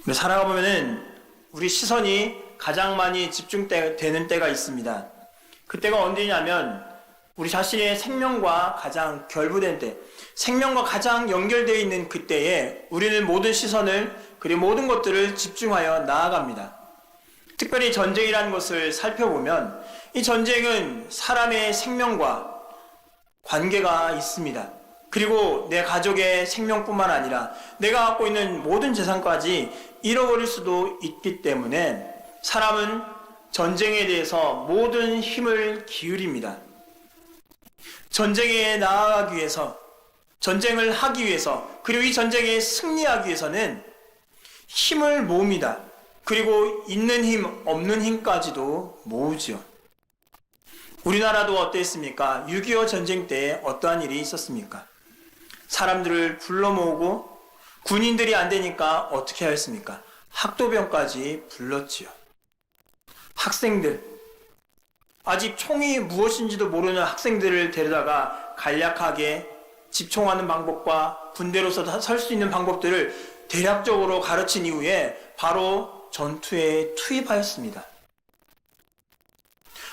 우리 살아가 보면은 우리 시선이 가장 많이 집중되는 때가 있습니다. 그때가 언제냐면 우리 자신의 생명과 가장 결부된 때, 생명과 가장 연결되어 있는 그때에 우리는 모든 시선을 그리고 모든 것들을 집중하여 나아갑니다. 특별히 전쟁이라는 것을 살펴보면 이 전쟁은 사람의 생명과 관계가 있습니다. 그리고 내 가족의 생명뿐만 아니라 내가 갖고 있는 모든 재산까지 잃어버릴 수도 있기 때문에 사람은 전쟁에 대해서 모든 힘을 기울입니다. 전쟁에 나아가기 위해서, 전쟁을 하기 위해서, 그리고 이 전쟁에 승리하기 위해서는 힘을 모읍니다. 그리고 있는 힘, 없는 힘까지도 모으죠. 우리나라도 어땠습니까? 6.25 전쟁 때 어떠한 일이 있었습니까? 사람들을 불러 모으고 군인들이 안 되니까 어떻게 하였습니까? 학도병까지 불렀지요. 학생들, 아직 총이 무엇인지도 모르는 학생들을 데려다가 간략하게 집총하는 방법과 군대로서 설 수 있는 방법들을 대략적으로 가르친 이후에 바로 전투에 투입하였습니다.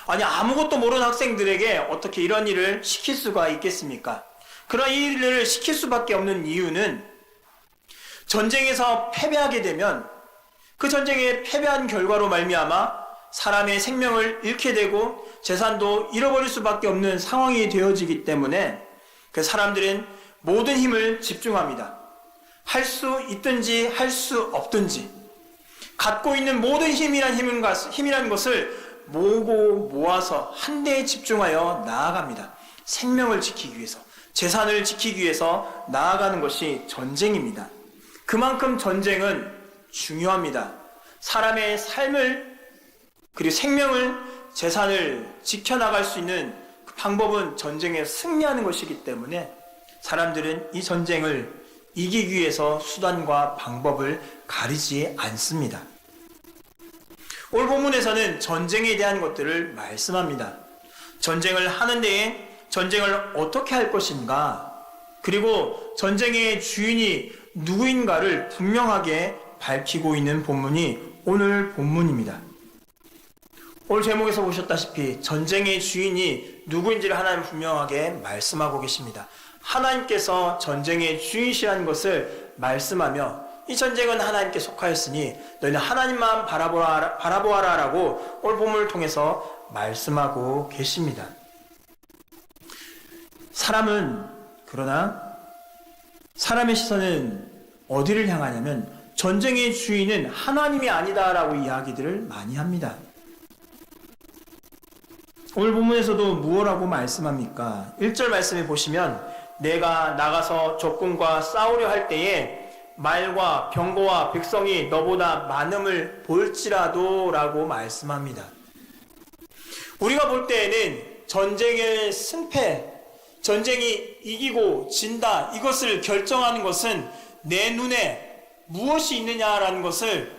아니, 아무것도 모르는 학생들에게 어떻게 이런 일을 시킬 수가 있겠습니까? 그런 일을 시킬 수밖에 없는 이유는 전쟁에서 패배하게 되면 그 전쟁에 패배한 결과로 말미암아 사람의 생명을 잃게 되고 재산도 잃어버릴 수밖에 없는 상황이 되어지기 때문에 그 사람들은 모든 힘을 집중합니다. 할 수 있든지 할 수 없든지 갖고 있는 모든 힘이라는 것을 모으고 모아서 한 대에 집중하여 나아갑니다. 생명을 지키기 위해서, 재산을 지키기 위해서 나아가는 것이 전쟁입니다. 그만큼 전쟁은 중요합니다. 사람의 삶을 그리고 생명을, 재산을 지켜나갈 수 있는 그 방법은 전쟁에 승리하는 것이기 때문에 사람들은 이 전쟁을 이기기 위해서 수단과 방법을 가리지 않습니다. 오늘 본문에서는 전쟁에 대한 것들을 말씀합니다. 전쟁을 하는 데에 전쟁을 어떻게 할 것인가, 그리고 전쟁의 주인이 누구인가를 분명하게 밝히고 있는 본문이 오늘 본문입니다. 오늘 제목에서 보셨다시피 전쟁의 주인이 누구인지를 하나님 분명하게 말씀하고 계십니다. 하나님께서 전쟁의 주인이시라는 것을 말씀하며 이 전쟁은 하나님께 속하였으니 너희는 하나님만 바라보아라 라고 오늘 본문을 통해서 말씀하고 계십니다. 그러나 사람의 시선은 어디를 향하냐면 전쟁의 주인은 하나님이 아니다라고 이야기들을 많이 합니다. 오늘 본문에서도 무엇라고 말씀합니까? 1절 말씀에 보시면 내가 나가서 적군과 싸우려 할 때에 말과 병거와 백성이 너보다 많음을 볼지라도 라고 말씀합니다. 우리가 볼 때에는 전쟁의 승패, 전쟁이 이기고 진다, 이것을 결정하는 것은 내 눈에 무엇이 있느냐라는 것을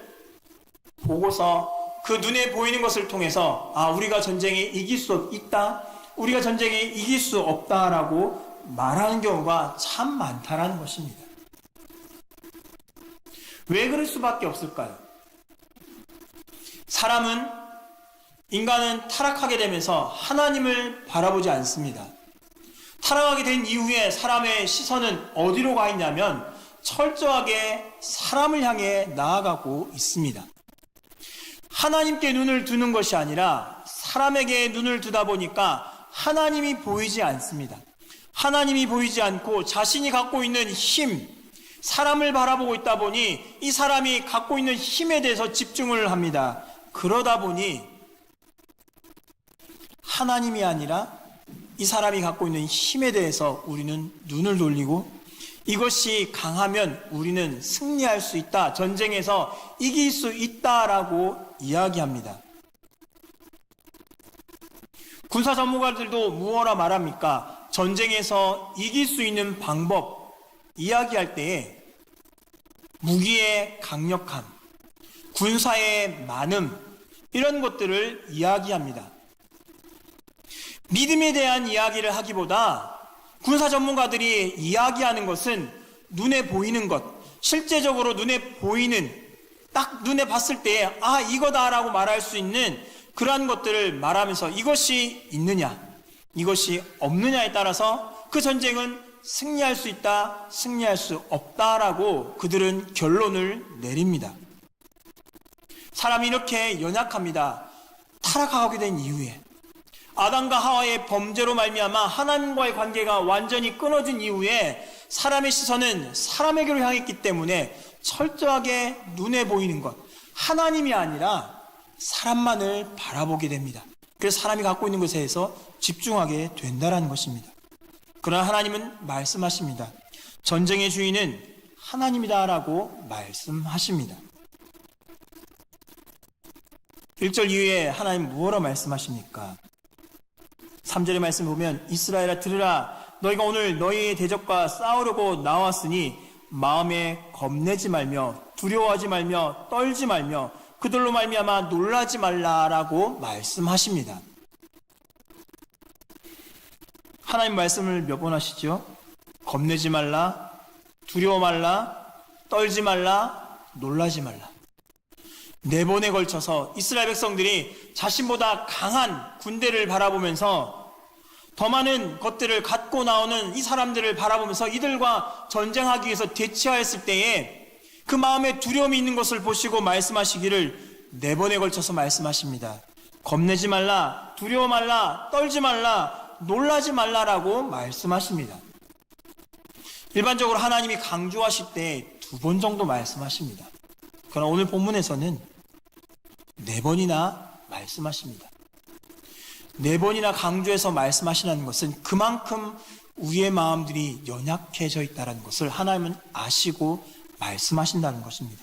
보고서 그 눈에 보이는 것을 통해서 우리가 전쟁에 이길 수 있다, 우리가 전쟁에 이길 수 없다라고 말하는 경우가 참 많다라는 것입니다. 왜 그럴 수밖에 없을까요? 인간은 타락하게 되면서 하나님을 바라보지 않습니다. 타락하게 된 이후에 사람의 시선은 어디로 가 있냐면 철저하게 사람을 향해 나아가고 있습니다. 하나님께 눈을 두는 것이 아니라 사람에게 눈을 두다 보니까 하나님이 보이지 않습니다. 하나님이 보이지 않고 자신이 갖고 있는 힘, 사람을 바라보고 있다 보니 이 사람이 갖고 있는 힘에 대해서 집중을 합니다. 그러다 보니 하나님이 아니라 이 사람이 갖고 있는 힘에 대해서 우리는 눈을 돌리고 이것이 강하면 우리는 승리할 수 있다, 전쟁에서 이길 수 있다라고 이야기합니다. 군사 전문가들도 무엇라 말합니까? 전쟁에서 이길 수 있는 방법 이야기할 때에 무기의 강력함, 군사의 많음, 이런 것들을 이야기합니다. 믿음에 대한 이야기를 하기보다 군사 전문가들이 이야기하는 것은 눈에 보이는 것, 실제적으로 눈에 보이는 딱 눈에 봤을 때 이거다라고 말할 수 있는 그러한 것들을 말하면서 이것이 있느냐 이것이 없느냐에 따라서 그 전쟁은 승리할 수 있다 승리할 수 없다라고 그들은 결론을 내립니다. 사람이 이렇게 연약합니다. 타락하게 된 이후에 아담과 하와의 범죄로 말미암아 하나님과의 관계가 완전히 끊어진 이후에 사람의 시선은 사람에게로 향했기 때문에 철저하게 눈에 보이는 것 하나님이 아니라 사람만을 바라보게 됩니다. 그래서 사람이 갖고 있는 것에 대해서 집중하게 된다는 것입니다. 그러나 하나님은 말씀하십니다. 전쟁의 주인은 하나님이다라고 말씀하십니다. 1절 이후에 하나님 무엇으로 말씀하십니까? 3절의 말씀을 보면 이스라엘아 들으라 너희가 오늘 너희의 대적과 싸우려고 나왔으니 마음에 겁내지 말며 두려워하지 말며 떨지 말며 그들로 말미암아 놀라지 말라라고 말씀하십니다. 하나님 말씀을 몇 번 하시죠? 겁내지 말라, 두려워 말라, 떨지 말라, 놀라지 말라. 4번에 걸쳐서 이스라엘 백성들이 자신보다 강한 군대를 바라보면서 더 많은 것들을 갖고 나오는 이 사람들을 바라보면서 이들과 전쟁하기 위해서 대치하였을 때에 그 마음에 두려움이 있는 것을 보시고 말씀하시기를 4번에 걸쳐서 말씀하십니다. 겁내지 말라, 두려워 말라, 떨지 말라, 놀라지 말라라고 말씀하십니다. 일반적으로 하나님이 강조하실 때 2번 정도 말씀하십니다. 그러나 오늘 본문에서는 4번이나 말씀하십니다. 4번이나 강조해서 말씀하시라는 것은 그만큼 우리의 마음들이 연약해져 있다는 것을 하나님은 아시고 말씀하신다는 것입니다.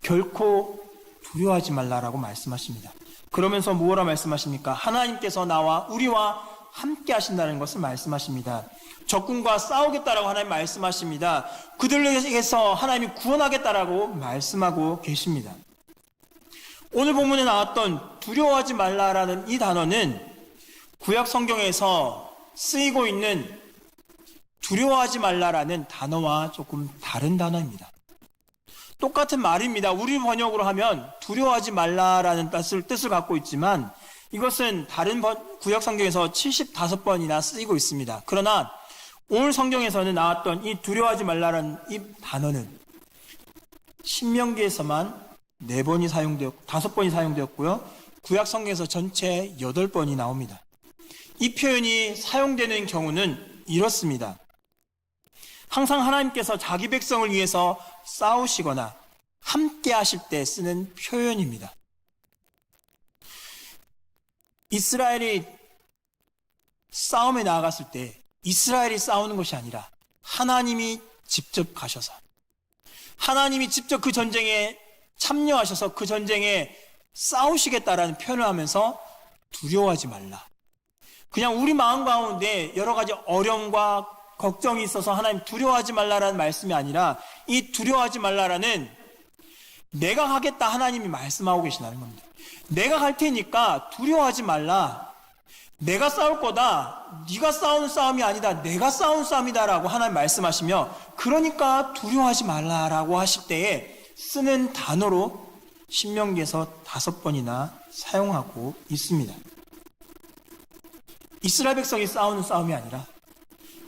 결코 두려워하지 말라라고 말씀하십니다. 그러면서 무엇라 말씀하십니까? 하나님께서 나와 우리와 함께 하신다는 것을 말씀하십니다. 적군과 싸우겠다라고 하나님 말씀하십니다. 그들에게서 하나님이 구원하겠다라고 말씀하고 계십니다. 오늘 본문에 나왔던 두려워하지 말라라는 이 단어는 구약 성경에서 쓰이고 있는 두려워하지 말라라는 단어와 조금 다른 단어입니다. 똑같은 말입니다. 우리 번역으로 하면 두려워하지 말라라는 뜻을 갖고 있지만 이것은 다른 구약 성경에서 75번이나 쓰이고 있습니다. 그러나 오늘 성경에서는 나왔던 이 두려워하지 말라라는 이 단어는 신명기에서만 5번이 사용되었고요. 구약 성경에서 전체 8번이 나옵니다. 이 표현이 사용되는 경우는 이렇습니다. 항상 하나님께서 자기 백성을 위해서 싸우시거나 함께 하실 때 쓰는 표현입니다. 이스라엘이 싸움에 나아갔을 때 이스라엘이 싸우는 것이 아니라 하나님이 직접 가셔서 하나님이 직접 그 전쟁에 참여하셔서 그 전쟁에 싸우시겠다라는 표현을 하면서 두려워하지 말라. 그냥 우리 마음 가운데 여러 가지 어려움과 걱정이 있어서 하나님 두려워하지 말라라는 말씀이 아니라 이 두려워하지 말라라는 내가 하겠다 하나님이 말씀하고 계시다는 겁니다. 내가 갈 테니까 두려워하지 말라. 내가 싸울 거다. 네가 싸우는 싸움이 아니다. 내가 싸우는 싸움이다라고 하나님 말씀하시며 그러니까 두려워하지 말라라고 하실 때에 쓰는 단어로 신명기에서 5번이나 사용하고 있습니다. 이스라엘 백성이 싸우는 싸움이 아니라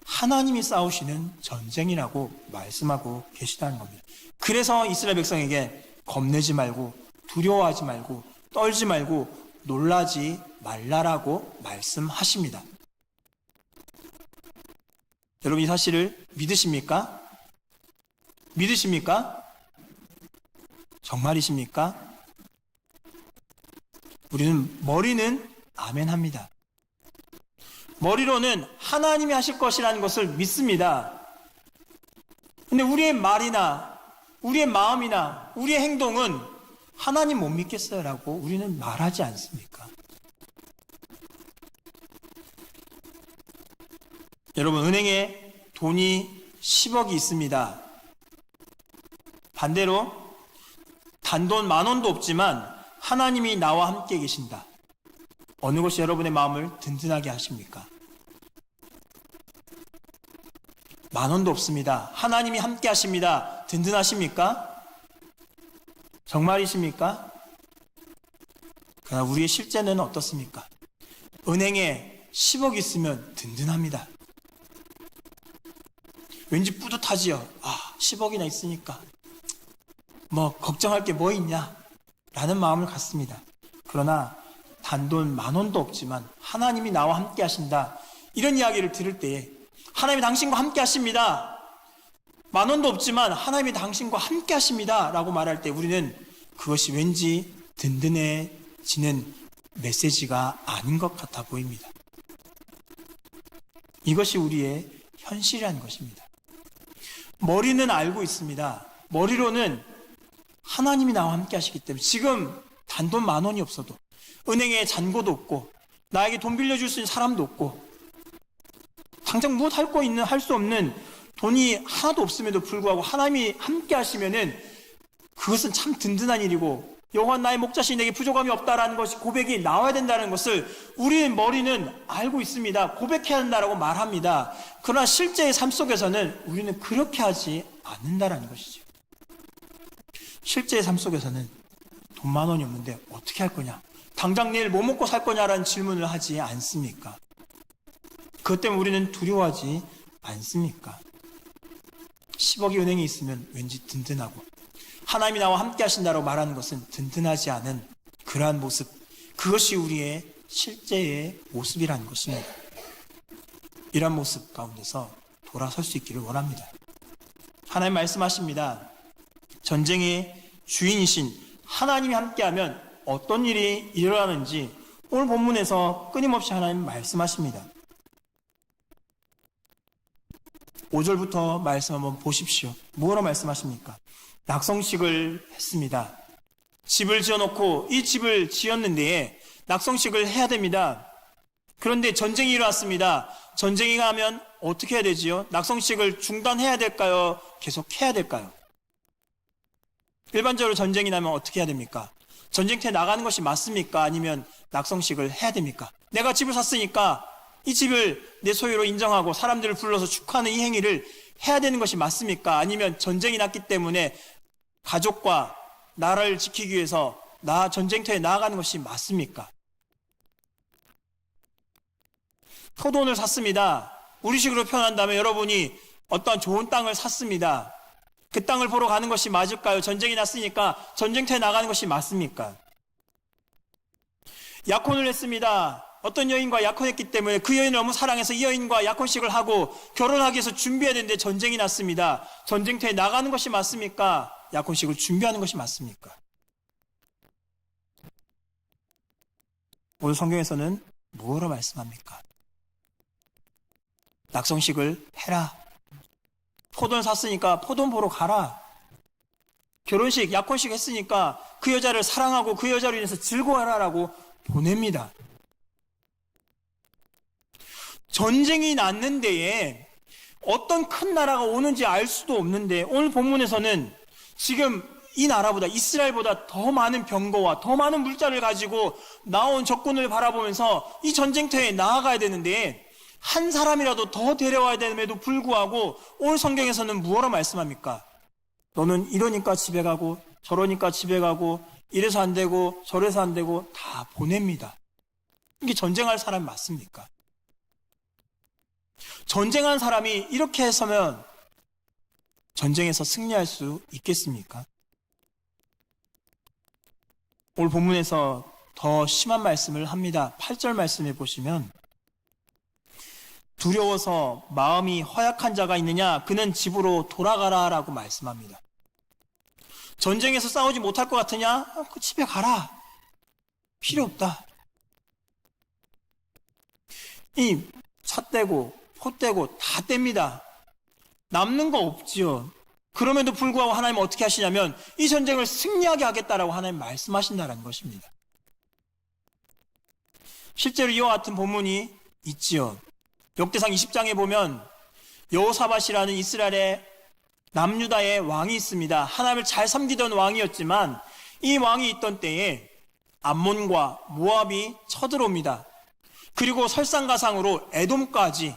하나님이 싸우시는 전쟁이라고 말씀하고 계시다는 겁니다. 그래서 이스라엘 백성에게 겁내지 말고 두려워하지 말고 떨지 말고 놀라지 말라라고 말씀하십니다. 여러분 이 사실을 믿으십니까? 믿으십니까? 정말이십니까? 우리는 머리는 아멘 합니다. 머리로는 하나님이 하실 것이라는 것을 믿습니다. 근데 우리의 말이나 우리의 마음이나 우리의 행동은 하나님 못 믿겠어요 라고 우리는 말하지 않습니까? 여러분 은행에 돈이 10억이 있습니다. 반대로 단돈 10,000원도 없지만 하나님이 나와 함께 계신다. 어느 것이 여러분의 마음을 든든하게 하십니까? 10,000원도 없습니다. 하나님이 함께 하십니다. 든든하십니까? 정말이십니까? 그러나 우리의 실제는 어떻습니까? 은행에 10억 있으면 든든합니다. 왠지 뿌듯하지요. 10억이나 있으니까 뭐 걱정할 게 뭐 있냐 라는 마음을 갖습니다. 그러나 단돈 10,000원도 없지만 하나님이 나와 함께 하신다, 이런 이야기를 들을 때에 하나님이 당신과 함께 하십니다, 10,000원도 없지만 하나님이 당신과 함께 하십니다 라고 말할 때 우리는 그것이 왠지 든든해지는 메시지가 아닌 것 같아 보입니다. 이것이 우리의 현실이라는 것입니다. 머리는 알고 있습니다. 머리로는 하나님이 나와 함께 하시기 때문에 지금 단돈 10,000원이 없어도, 은행에 잔고도 없고, 나에게 돈 빌려줄 수 있는 사람도 없고, 당장 무엇 할 수 없는 돈이 하나도 없음에도 불구하고 하나님이 함께 하시면은 그것은 참 든든한 일이고, 여호와 나의 목자시니 내게 부족함이 없다라는 것이 고백이 나와야 된다는 것을 우리의 머리는 알고 있습니다. 고백해야 한다라고 말합니다. 그러나 실제의 삶 속에서는 우리는 그렇게 하지 않는다라는 것이죠. 실제의 삶 속에서는 돈 10,000원이 없는데 어떻게 할 거냐, 당장 내일 뭐 먹고 살 거냐라는 질문을 하지 않습니까? 그것 때문에 우리는 두려워하지 않습니까? 10억이 은행에 있으면 왠지 든든하고, 하나님이 나와 함께 하신다고 말하는 것은 든든하지 않은 그러한 모습, 그것이 우리의 실제의 모습이라는 것입니다. 이러한 모습 가운데서 돌아설 수 있기를 원합니다. 하나님 말씀하십니다. 전쟁의 주인이신 하나님이 함께하면 어떤 일이 일어나는지 오늘 본문에서 끊임없이 하나님 말씀하십니다. 5절부터 말씀 한번 보십시오. 뭐라고 말씀하십니까? 낙성식을 했습니다. 집을 지어놓고 이 집을 지었는데 낙성식을 해야 됩니다. 그런데 전쟁이 일어났습니다. 전쟁이 하면 어떻게 해야 되지요? 낙성식을 중단해야 될까요? 계속 해야 될까요? 일반적으로 전쟁이 나면 어떻게 해야 됩니까? 전쟁터에 나가는 것이 맞습니까? 아니면 낙성식을 해야 됩니까? 내가 집을 샀으니까 이 집을 내 소유로 인정하고 사람들을 불러서 축하하는 이 행위를 해야 되는 것이 맞습니까? 아니면 전쟁이 났기 때문에 가족과 나라를 지키기 위해서 전쟁터에 나아가는 것이 맞습니까? 포도원을 샀습니다. 우리식으로 표현한다면 여러분이 어떤 좋은 땅을 샀습니다. 그 땅을 보러 가는 것이 맞을까요? 전쟁이 났으니까 전쟁터에 나가는 것이 맞습니까? 약혼을 했습니다. 어떤 여인과 약혼했기 때문에 그 여인을 너무 사랑해서 이 여인과 약혼식을 하고 결혼하기 위해서 준비해야 되는데 전쟁이 났습니다. 전쟁터에 나가는 것이 맞습니까? 약혼식을 준비하는 것이 맞습니까? 오늘 성경에서는 뭐로 말씀합니까? 낙성식을 해라. 포도원 샀으니까 포도원 보러 가라. 결혼식, 약혼식 했으니까 그 여자를 사랑하고 그 여자로 인해서 즐거워하라라고 보냅니다. 전쟁이 났는 데에 어떤 큰 나라가 오는지 알 수도 없는데 오늘 본문에서는 지금 이 나라보다, 이스라엘보다 더 많은 병거와 더 많은 물자를 가지고 나온 적군을 바라보면서 이 전쟁터에 나아가야 되는데 한 사람이라도 더 데려와야 됨에도 불구하고 오늘 성경에서는 무엇로 말씀합니까? 너는 이러니까 집에 가고 저러니까 집에 가고 이래서 안 되고 저래서 안 되고 다 보냅니다. 이게 전쟁할 사람이 맞습니까? 전쟁한 사람이 이렇게 해서면 전쟁에서 승리할 수 있겠습니까? 오늘 본문에서 더 심한 말씀을 합니다. 8절 말씀에 보시면 두려워서 마음이 허약한 자가 있느냐? 그는 집으로 돌아가라 라고 말씀합니다. 전쟁에서 싸우지 못할 것 같으냐? 그 집에 가라. 필요 없다. 이 차 떼고 포 떼고 다 뗍니다. 남는 거 없지요. 그럼에도 불구하고 하나님은 어떻게 하시냐면 이 전쟁을 승리하게 하겠다라고 하나님 말씀하신다는 것입니다. 실제로 이와 같은 본문이 있지요. 역대상 20장에 보면 여호사밧이라는 이스라엘의 남유다의 왕이 있습니다. 하나님을 잘 섬기던 왕이었지만 이 왕이 있던 때에 암몬과 모압이 쳐들어옵니다. 그리고 설상가상으로 에돔까지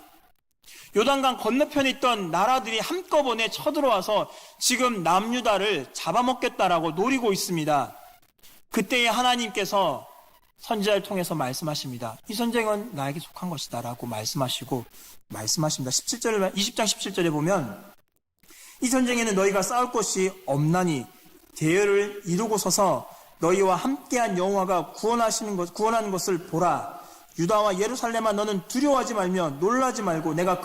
요단강 건너편에 있던 나라들이 한꺼번에 쳐들어와서 지금 남유다를 잡아먹겠다라고 노리고 있습니다. 그때에 하나님께서 선지자를 통해서 말씀하십니다. 이 전쟁은 나에게 속한 것이다 라고 말씀하십니다. 20장 17절에 보면 이 전쟁에는 너희가 싸울 것이 없나니 대열을 이루고 서서 너희와 함께한 여호와가 구원하는 것을 보라. 유다와 예루살렘아 너는 두려워하지 말며 놀라지 말고 내일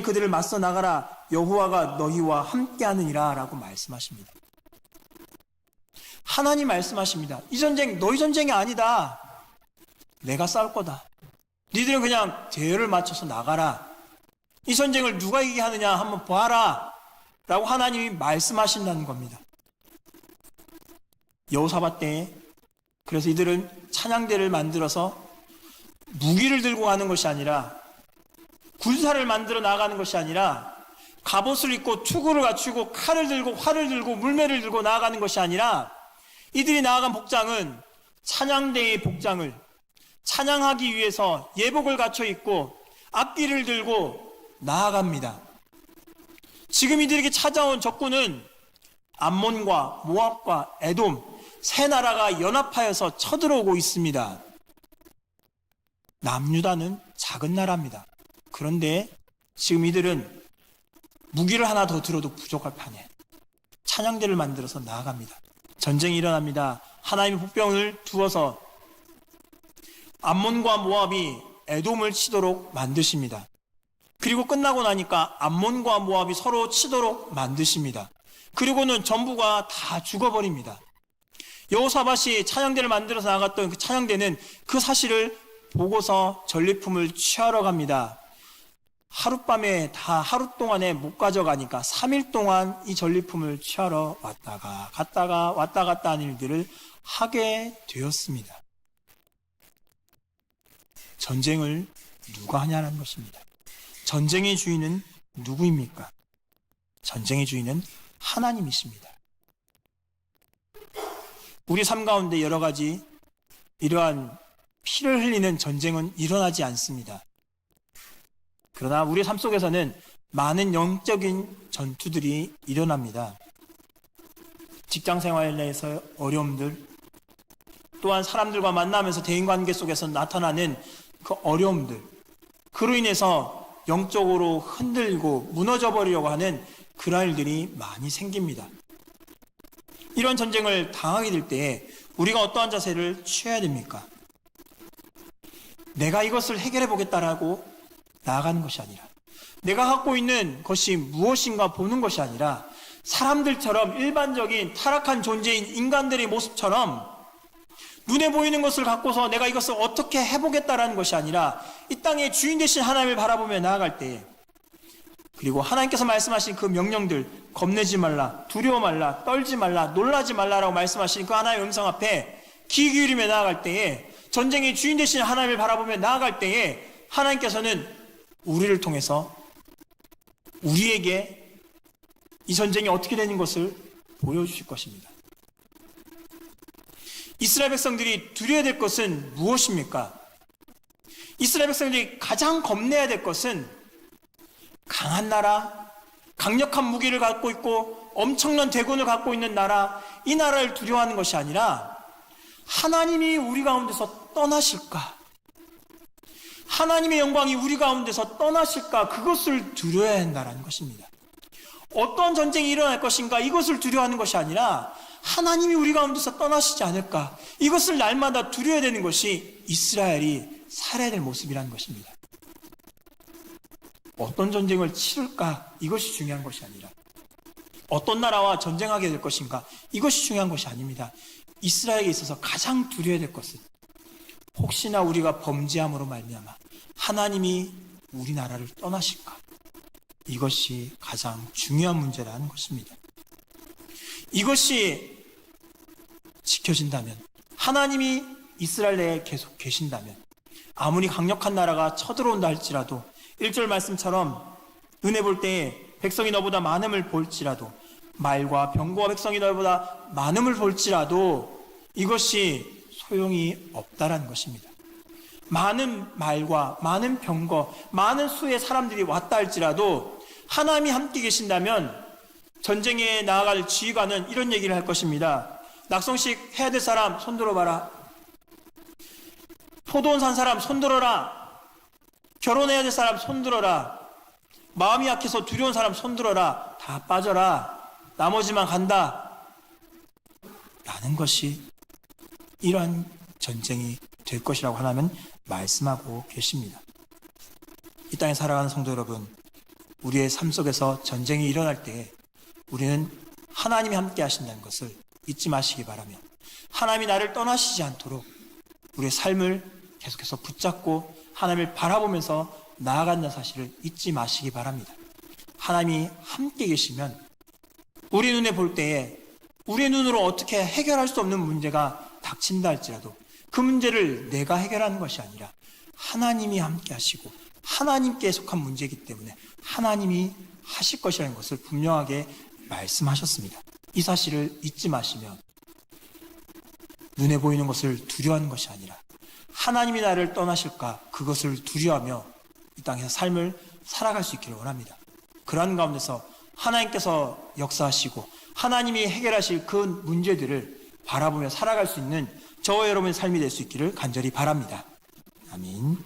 그들을 맞서 나가라. 여호와가 너희와 함께하느니라 라고 말씀하십니다. 하나님 말씀하십니다. 이 전쟁 너희 전쟁이 아니다. 내가 싸울 거다. 니들은 그냥 대열을 맞춰서 나가라. 이 전쟁을 누가 이기게 하느냐 한번 봐라 라고 하나님이 말씀하신다는 겁니다. 여호사밧 때에 그래서 이들은 찬양대를 만들어서 무기를 들고 가는 것이 아니라 군사를 만들어 나가는 것이 아니라 갑옷을 입고 투구를 갖추고 칼을 들고 활을 들고 물매를 들고 나아가는 것이 아니라 이들이 나아간 복장은 찬양대의 복장을 찬양하기 위해서 예복을 갖춰 입고 악기를 들고 나아갑니다. 지금 이들에게 찾아온 적군은 암몬과 모압과 에돔 세 나라가 연합하여서 쳐들어오고 있습니다. 남유다는 작은 나라입니다. 그런데 지금 이들은 무기를 하나 더 들어도 부족할 판에 찬양대를 만들어서 나아갑니다. 전쟁이 일어납니다. 하나님의 복병을 두어서 암몬과 모압이 에돔을 치도록 만드십니다. 그리고 끝나고 나니까 암몬과 모압이 서로 치도록 만드십니다. 그리고는 전부가 다 죽어버립니다. 여호사밧이 찬양대를 만들어서 나갔던 그 찬양대는 그 사실을 보고서 전리품을 취하러 갑니다. 하룻밤에 다 하루 동안에 못 가져가니까 3일 동안 이 전리품을 취하러 왔다가 갔다가 왔다 갔다 하는 일들을 하게 되었습니다. 전쟁을 누가 하냐는 것입니다. 전쟁의 주인은 누구입니까? 전쟁의 주인은 하나님이십니다. 우리 삶 가운데 여러 가지 이러한 피를 흘리는 전쟁은 일어나지 않습니다. 그러나 우리 삶 속에서는 많은 영적인 전투들이 일어납니다. 직장 생활 내에서 어려움들, 또한 사람들과 만나면서 대인관계 속에서 나타나는 그 어려움들, 그로 인해서 영적으로 흔들고 무너져 버리려고 하는 그런 일들이 많이 생깁니다. 이런 전쟁을 당하게 될 때에 우리가 어떠한 자세를 취해야 됩니까? 내가 이것을 해결해 보겠다라고 나아가는 것이 아니라, 내가 갖고 있는 것이 무엇인가 보는 것이 아니라, 사람들처럼 일반적인 타락한 존재인 인간들의 모습처럼 눈에 보이는 것을 갖고서 내가 이것을 어떻게 해보겠다라는 것이 아니라 이 땅의 주인 되신 하나님을 바라보며 나아갈 때에, 그리고 하나님께서 말씀하신 그 명령들, 겁내지 말라, 두려워 말라, 떨지 말라, 놀라지 말라라고 말씀하신 그 하나님의 음성 앞에 귀 기울이며 나아갈 때에, 전쟁의 주인 되신 하나님을 바라보며 나아갈 때에 하나님께서는 우리를 통해서 우리에게 이 전쟁이 어떻게 되는 것을 보여주실 것입니다. 이스라엘 백성들이 두려워야 될 것은 무엇입니까? 이스라엘 백성들이 가장 겁내야 될 것은 강한 나라, 강력한 무기를 갖고 있고 엄청난 대군을 갖고 있는 나라, 이 나라를 두려워하는 것이 아니라 하나님이 우리 가운데서 떠나실까? 하나님의 영광이 우리 가운데서 떠나실까? 그것을 두려워야 한다는 것입니다. 어떤 전쟁이 일어날 것인가? 이것을 두려워하는 것이 아니라 하나님이 우리 가운데서 떠나시지 않을까? 이것을 날마다 두려워야 되는 것이 이스라엘이 살아야 될 모습이라는 것입니다. 어떤 전쟁을 치를까? 이것이 중요한 것이 아니라 어떤 나라와 전쟁하게 될 것인가? 이것이 중요한 것이 아닙니다. 이스라엘에게 있어서 가장 두려워야 될 것은 혹시나 우리가 범죄함으로 말미암아 하나님이 우리나라를 떠나실까? 이것이 가장 중요한 문제라는 것입니다. 이것이 지켜진다면, 하나님이 이스라엘 내에 계속 계신다면, 아무리 강력한 나라가 쳐들어온다 할지라도 1절 말씀처럼 은혜 볼 때에 백성이 너보다 많음을 볼지라도, 말과 병거와 백성이 너보다 많음을 볼지라도 이것이 소용이 없다라는 것입니다. 많은 말과 많은 병거, 많은 수의 사람들이 왔다 할지라도 하나님이 함께 계신다면 전쟁에 나아갈 지휘관은 이런 얘기를 할 것입니다. 낙성식 해야 될 사람 손 들어봐라. 포도원 산 사람 손 들어라. 결혼해야 될 사람 손 들어라. 마음이 약해서 두려운 사람 손 들어라. 다 빠져라. 나머지만 간다. 라는 것이 이러한 전쟁이 될 것이라고 하나님은 말씀하고 계십니다. 이 땅에 살아가는 성도 여러분, 우리의 삶 속에서 전쟁이 일어날 때 우리는 하나님이 함께 하신다는 것을 잊지 마시기 바라며, 하나님이 나를 떠나시지 않도록 우리의 삶을 계속해서 붙잡고 하나님을 바라보면서 나아간다는 사실을 잊지 마시기 바랍니다. 하나님이 함께 계시면 우리 눈에 볼 때에 우리의 눈으로 어떻게 해결할 수 없는 문제가 닥친다 할지라도 그 문제를 내가 해결하는 것이 아니라 하나님이 함께 하시고 하나님께 속한 문제이기 때문에 하나님이 하실 것이라는 것을 분명하게 말씀하셨습니다. 이 사실을 잊지 마시면 눈에 보이는 것을 두려워하는 것이 아니라 하나님이 나를 떠나실까 그것을 두려워하며 이 땅에서 삶을 살아갈 수 있기를 원합니다. 그러한 가운데서 하나님께서 역사하시고 하나님이 해결하실 그 문제들을 바라보며 살아갈 수 있는 저와 여러분의 삶이 될 수 있기를 간절히 바랍니다. 아멘.